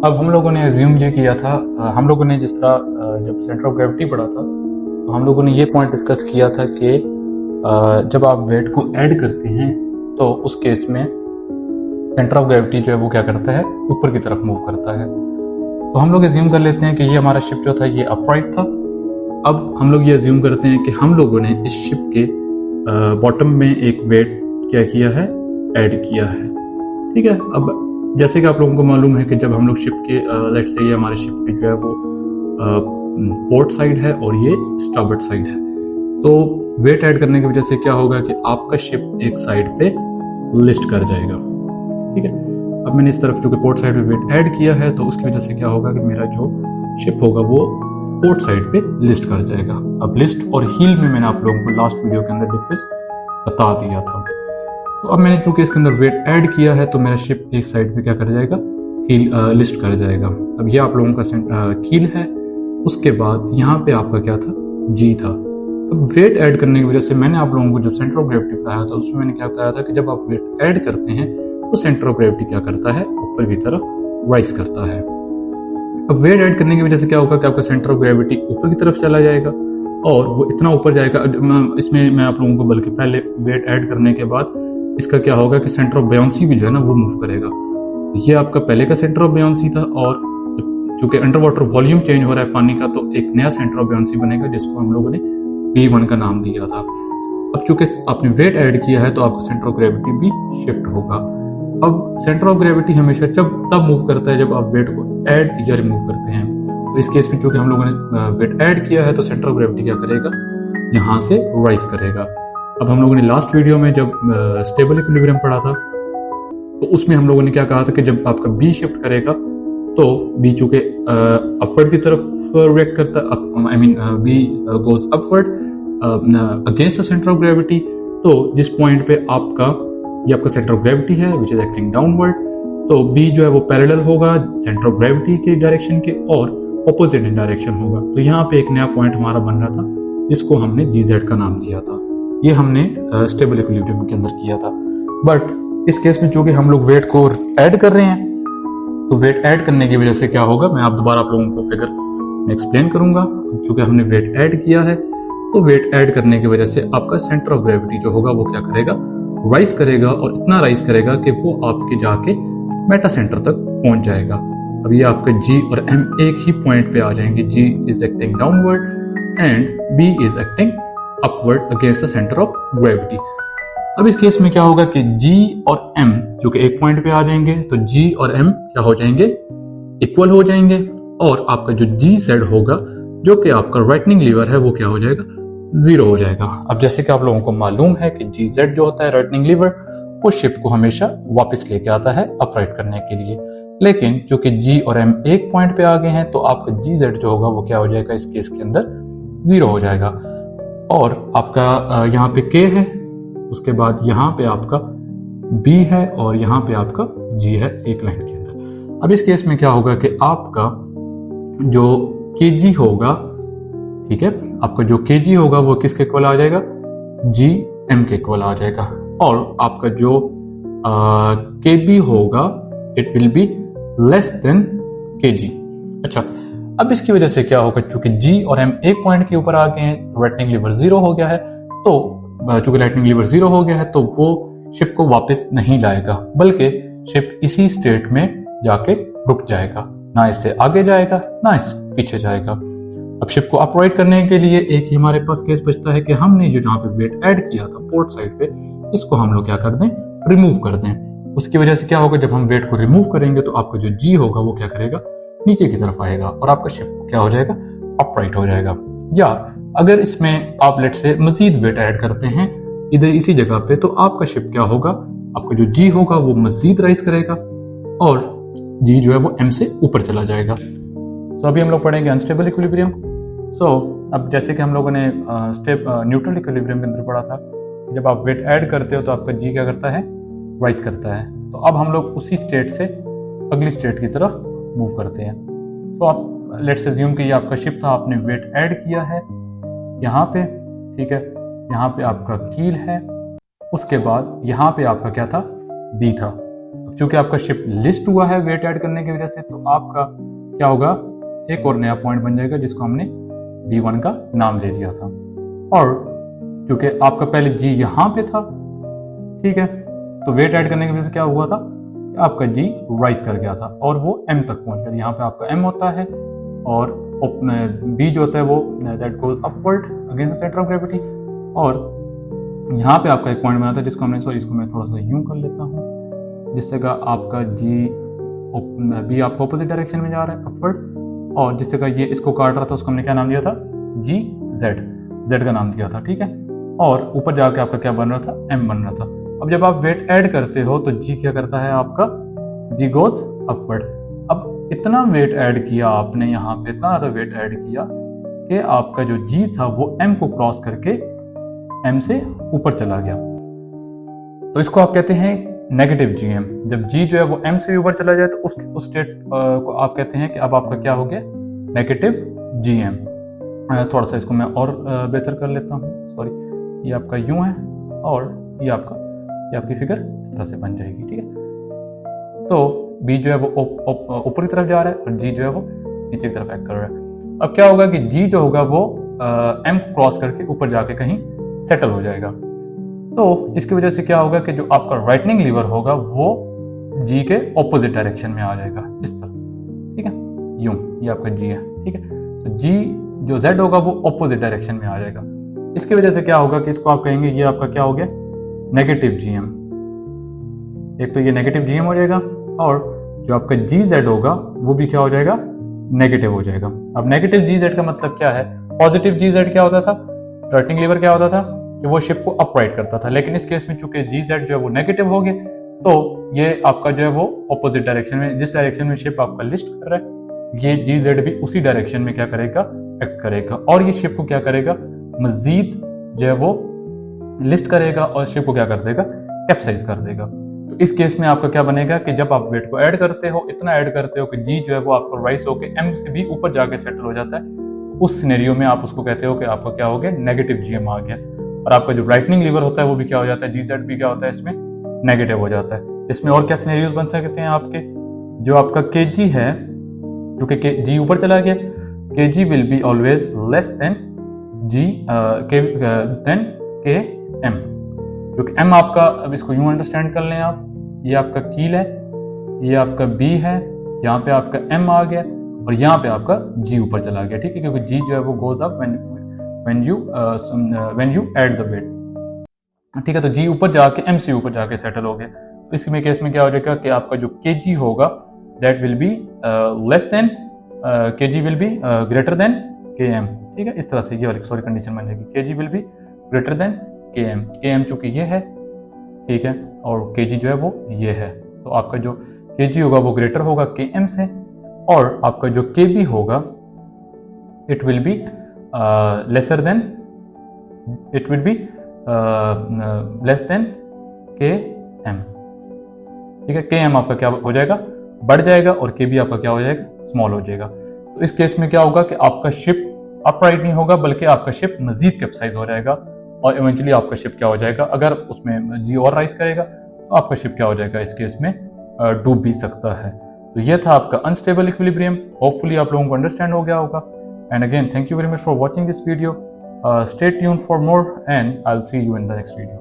अब हम लोगों ने एज्यूम ये किया था, हम लोगों ने जिस तरह जब सेंटर ऑफ ग्रेविटी पढ़ा था तो हम लोगों ने ये पॉइंट डिस्कस किया था कि जब आप वेट को ऐड करते हैं तो उस केस में सेंटर ऑफ ग्रेविटी जो है वो क्या करता है, ऊपर की तरफ मूव करता है। तो हम लोग एज्यूम कर लेते हैं कि ये हमारा शिप जो था ये अपराइट था। अब हम लोग ये एज्यूम करते हैं कि हम लोगों ने इस शिप के बॉटम में एक वेट क्या किया है, ऐड किया है। ठीक है। अब जैसे कि आप लोगों को मालूम है कि जब हम लोग शिप के लेट्स से ये हमारे शिप की जो है वो पोर्ट साइड है और ये स्टारबोर्ड साइड है, तो वेट ऐड करने की वजह से क्या होगा कि आपका शिप एक साइड पे लिस्ट कर जाएगा। ठीक है। अब मैंने इस तरफ जो कि पोर्ट साइड पे वेट ऐड किया है तो उसकी वजह से क्या होगा कि मेरा जो शिप होगा वो पोर्ट साइड पे लिस्ट कर जाएगा। अब लिस्ट और हील में मैंने आप लोगों को लास्ट वीडियो के अंदर डिफरेंस बता दिया था। तो अब मैंने चूंकि इसके अंदर वेट ऐड किया है तो मेरा शिप एक साइड पे क्या कर जाएगा, हील लिस्ट कर जाएगा। अब ये आप लोगों का कील है। उसके बाद यहाँ पे आपका क्या था, जी था। अब वेट ऐड करने की वजह से मैंने आप लोगों को जब सेंटर ऑफ ग्रेविटी बताया था उसमें मैंने क्या बताया था कि जब आप वेट ऐड करते हैं तो सेंटर ऑफ ग्रेविटी क्या करता है, ऊपर की तरफ राइज करता है। अब वेट ऐड करने की वजह से क्या होगा कि आपका सेंटर ऑफ ग्रेविटी ऊपर की तरफ चला जाएगा और वो इतना ऊपर जाएगा। इसमें मैं आप लोगों को बल्कि पहले वेट ऐड करने के बाद इसका क्या होगा कि सेंटर ऑफ बेयोंसी भी जो है ना वो मूव करेगा। ये आपका पहले का सेंटर ऑफ बेयोंसी था और चूंकि अंडर वाटर वॉल्यूम चेंज हो रहा है पानी का तो एक नया सेंटर ऑफ बेयोंसी बनेगा जिसको हम लोगों ने B1 का नाम दिया था। अब चूंकि आपने वेट ऐड किया है तो आपका सेंटर ऑफ ग्रेविटी भी शिफ्ट होगा। अब सेंटर ऑफ ग्रेविटी हमेशा तब मूव करता है जब आप वेट को ऐड या रिमूव करते हैं। तो इस केस में चूंकि हम लोगों ने वेट ऐड किया है तो सेंटर ऑफ ग्रेविटी क्या करेगा, यहाँ से राइज करेगा। अब हम लोगों ने लास्ट वीडियो में जब स्टेबल इक्विलिब्रियम पढ़ा था तो उसमें हम लोगों ने क्या कहा था कि जब आपका बी शिफ्ट करेगा तो बी चूंकि अपवर्ड की तरफ रिएक्ट करता है, be goes upward against the centre of gravity. तो जिस पॉइंट पे ये आपका सेंटर ऑफ ग्रेविटी है विच इज एक्टिंग डाउनवर्ड, तो बी जो है वो पैरेलल होगा सेंटर ऑफ ग्रेविटी के डायरेक्शन के और ऑपोजिट डायरेक्शन होगा। तो यहाँ पे एक नया पॉइंट हमारा बन रहा था जिसको हमने GZ का नाम दिया था। ये हमने स्टेबल इक्विलिब्रियम के अंदर किया था। बट इस केस में चूंकि हम लोग वेट को ऐड कर रहे हैं तो वेट ऐड करने की वजह से क्या होगा, मैं आप दोबारा आप लोगों को फिगर में एक्सप्लेन करूंगा। चूंकि हमने वेट ऐड किया है तो वेट ऐड करने की वजह से आपका सेंटर ऑफ ग्रेविटी जो होगा वो क्या करेगा, राइज करेगा और इतना राइज करेगा कि वो आपके जाके मेटा सेंटर तक पहुंच जाएगा। अब ये आपका G और M एक ही पॉइंट पे आ जाएंगे। G is acting downward and B is acting upward against the centre of gravity. अब इस केस में क्या होगा कि G और M जो कि एक पॉइंट पे आ जाएंगे तो G और M क्या हो जाएंगे, इक्वल हो जाएंगे और आपका जो GZ होगा जो कि आपका राइटनिंग लीवर है वो क्या हो जाएगा, 0 हो जाएगा। अब जैसे कि आप लोगों को मालूम है कि GZ जो होता है राइटनिंग लीवर वो शिप को हमेशा वापस लेके आता है अपराइट करने के लिए। लेकिन चूंकि G और M एक पॉइंट पे आ गए हैं तो आपका GZ जो होगा वो क्या हो जाएगा, इस केस के अंदर 0 हो जाएगा। और आपका यहाँ पे K है, उसके बाद यहाँ पे आपका B है और यहाँ पे आपका G है एक लाइन के अंदर। अब इस केस में क्या होगा कि आपका जो Kg होगा, ठीक है, आपका जो Kg होगा वो किसके इक्वल आ जाएगा, Gm के इक्वल आ जाएगा। और आपका जो Kb होगा it will be less than Kg। अच्छा, अब इसकी वजह से क्या होगा, चूंकि G और M एक पॉइंट के ऊपर आ गए हैं, राइटनिंग लीवर 0 हो गया है, तो चूंकि राइटनिंग लीवर 0 हो गया है तो वो शिप को वापस नहीं लाएगा बल्कि शिप इसी स्टेट में जाके रुक जाएगा, ना इससे आगे जाएगा ना इस पीछे जाएगा। अब शिप को अपराइट करने के लिए एक ही हमारे पास केस बचता है कि हमने जो जहाँ पे वेट ऐड किया था पोर्ट साइड पे, इसको हम लोग क्या कर दें, रिमूव कर दें। उसकी वजह से क्या होगा, जब हम वेट को रिमूव करेंगे तो आपका जो G होगा वो क्या करेगा, नीचे की तरफ आएगा और आपका शिप क्या हो जाएगा, अपराइट हो जाएगा। या अगर इसमें आप लेट से मजीद वेट ऐड करते हैं इधर इसी जगह पे तो आपका शिप क्या होगा, आपका जो G होगा वो मजीद राइज करेगा और G जो है वो M से ऊपर चला जाएगा। तो अभी हम लोग पढ़ेंगे अनस्टेबल इक्विलिब्रियम। अब जैसे कि हम लोगों ने न्यूट्रल इक्विलिब्रियम के अंदर पढ़ा था, जब आप वेट ऐड करते हो तो आपका G क्या करता है, राइज करता है। तो अब हम लोग उसी स्टेट से अगली स्टेट की तरफ मूव करते हैं। आप लेट्स अज्यूम कि ये आपका शिप था, आपने वेट ऐड किया है यहाँ पे, ठीक है, यहाँ पे आपका कील है, उसके बाद यहाँ पे आपका क्या था, B था। चूंकि आपका शिप लिस्ट हुआ है वेट ऐड करने की वजह से, तो आपका क्या होगा, एक और नया पॉइंट बन जाएगा जिसको हमने B1 का नाम दे दिया था। और क्योंकि आपका पहले G यहाँ पे था, ठीक है, तो वेट ऐड करने की वजह से क्या हुआ था, आपका G राइज कर गया था और वो M तक पहुंच गया। यहाँ पे आपका M होता है और B जो होता है वो that goes upward against the centre of gravity. और यहाँ पे आपका एक पॉइंट बना था जिसको हमने, सॉरी इसको मैं थोड़ा सा यूं कर लेता हूँ, जिससे का आपका B आपका ऑपोजिट डायरेक्शन में जा रहा है अपवर्ड, और जिससे का ये इसको काट रहा था उसको हमने क्या नाम दिया था, Z का नाम दिया था, ठीक है। और ऊपर जाके आपका क्या बन रहा था, M बन रहा था। अब जब आप वेट ऐड करते हो तो G क्या करता है आपका, G गोज अपवर्ड। अब इतना वेट ऐड किया आपने यहाँ पे, इतना ज़्यादा वेट ऐड किया कि आपका जो G था वो M को क्रॉस करके M से ऊपर चला गया, तो इसको आप कहते हैं नेगेटिव GM। जब G जो है वो M से ऊपर चला जाए तो उस स्टेट को आप कहते हैं कि अब आपका क्या हो गया, नेगेटिव GM। थोड़ा सा इसको मैं और बेहतर कर लेता हूँ, सॉरी, ये आपका यूं है और ये आपकी फिगर इस तरह से बन जाएगी, ठीक है। तो B जो है वो ऊपर की तरफ जा रहा है और G जो है वो नीचे की तरफ एक्ट कर रहा है। अब क्या होगा कि G जो होगा वो M क्रॉस करके ऊपर जाके कहीं सेटल हो जाएगा। तो इसकी वजह से क्या होगा कि जो आपका राइटनिंग लीवर होगा वो G के ऑपोजिट डायरेक्शन में आ जाएगा, इस तरह, ठीक है, यूं, ये आपका G है, ठीक है। तो G जो Z होगा वो ऑपोजिट डायरेक्शन में आ जाएगा। इसकी वजह से क्या होगा कि इसको आप कहेंगे ये आपका क्या हो गया, नेगेटिव GM। एक तो ये नेगेटिव GM हो जाएगा और जो आपका GZ होगा वो भी क्या हो जाएगा, नेगेटिव हो जाएगा। अब नेगेटिव GZ का मतलब क्या है, पॉजिटिव GZ क्या होता था, राइटनिंग लीवर क्या होता था कि वो शिप को अपराइट करता था, लेकिन इस केस में चूंकि GZ जो है वो नेगेटिव हो गया, तो ये आपका जो है वो ऑपोजिट डायरेक्शन में, जिस डायरेक्शन में शिप आपका लिस्ट कर रहा है, ये GZ भी उसी डायरेक्शन में क्या करेगा, एक्ट करेगा, और ये शिप को क्या करेगा, मजीद जो है वो लिस्ट करेगा और शिप को क्या कर देगा, कैप्साइज कर देगा। तो इस केस में आपका क्या बनेगा कि जब आप वेट को ऐड करते हो, इतना ऐड करते हो कि G जो है वो आपको राइज होकर M से भी ऊपर जाके सेटल हो जाता है, उस सिनेरियो में आप उसको कहते हो कि आपका क्या हो गया, नेगेटिव GM आ गया। और आपका जो राइटनिंग लीवर होता है वो भी क्या हो जाता है, GZ भी क्या होता है इसमें, नेगेटिव हो जाता है। इसमें और क्या सिनेरियोज बन सकते हैं आपके, जो आपका KG है, जो कि G ऊपर चला गया, KG will be always less than KM, क्योंकि M आपका, अब इसको यूं अंडरस्टैंड कर लें आप, ये आपका कील है, ये आपका B है, यहाँ पे आपका M आ गया और यहाँ पे आपका G ऊपर चला गया, ठीक है, क्योंकि G जो है वो goes up when you add the weight, ठीक है। तो G ऊपर जाके M से ऊपर जाके सेटल हो गया। तो इसमें केस में क्या हो जाएगा कि आपका जो KG होगा that will be less than KG will be greater than KM, ठीक है। इस तरह से ये वाली सॉरी कंडीशन बन जाएगी, KG will be greater than KM चूंकि ये है, ठीक है, और KG जो है वो ये है, तो आपका जो KG होगा वो ग्रेटर होगा KM से, और आपका जो KB होगा it will be lesser than, it will be less than KM, ठीक है। KM आपका क्या हो जाएगा, बढ़ जाएगा, और KB आपका क्या हो जाएगा, स्मॉल हो जाएगा। तो इस केस में क्या होगा कि आपका शिप अपराइट नहीं होगा, बल्कि आपका शिप मजीद कैप्साइज हो जाएगा, और इवेंचुअली आपका शिप क्या हो जाएगा, अगर उसमें G और राइज करेगा तो आपका शिप क्या हो जाएगा, इस केस में डूब भी सकता है। तो ये था आपका अनस्टेबल इक्विलिब्रियम। होपफुली आप लोगों को अंडरस्टैंड हो गया होगा। And again, thank you very much for watching this video. Stay tuned for more, and I'll see you in the next video.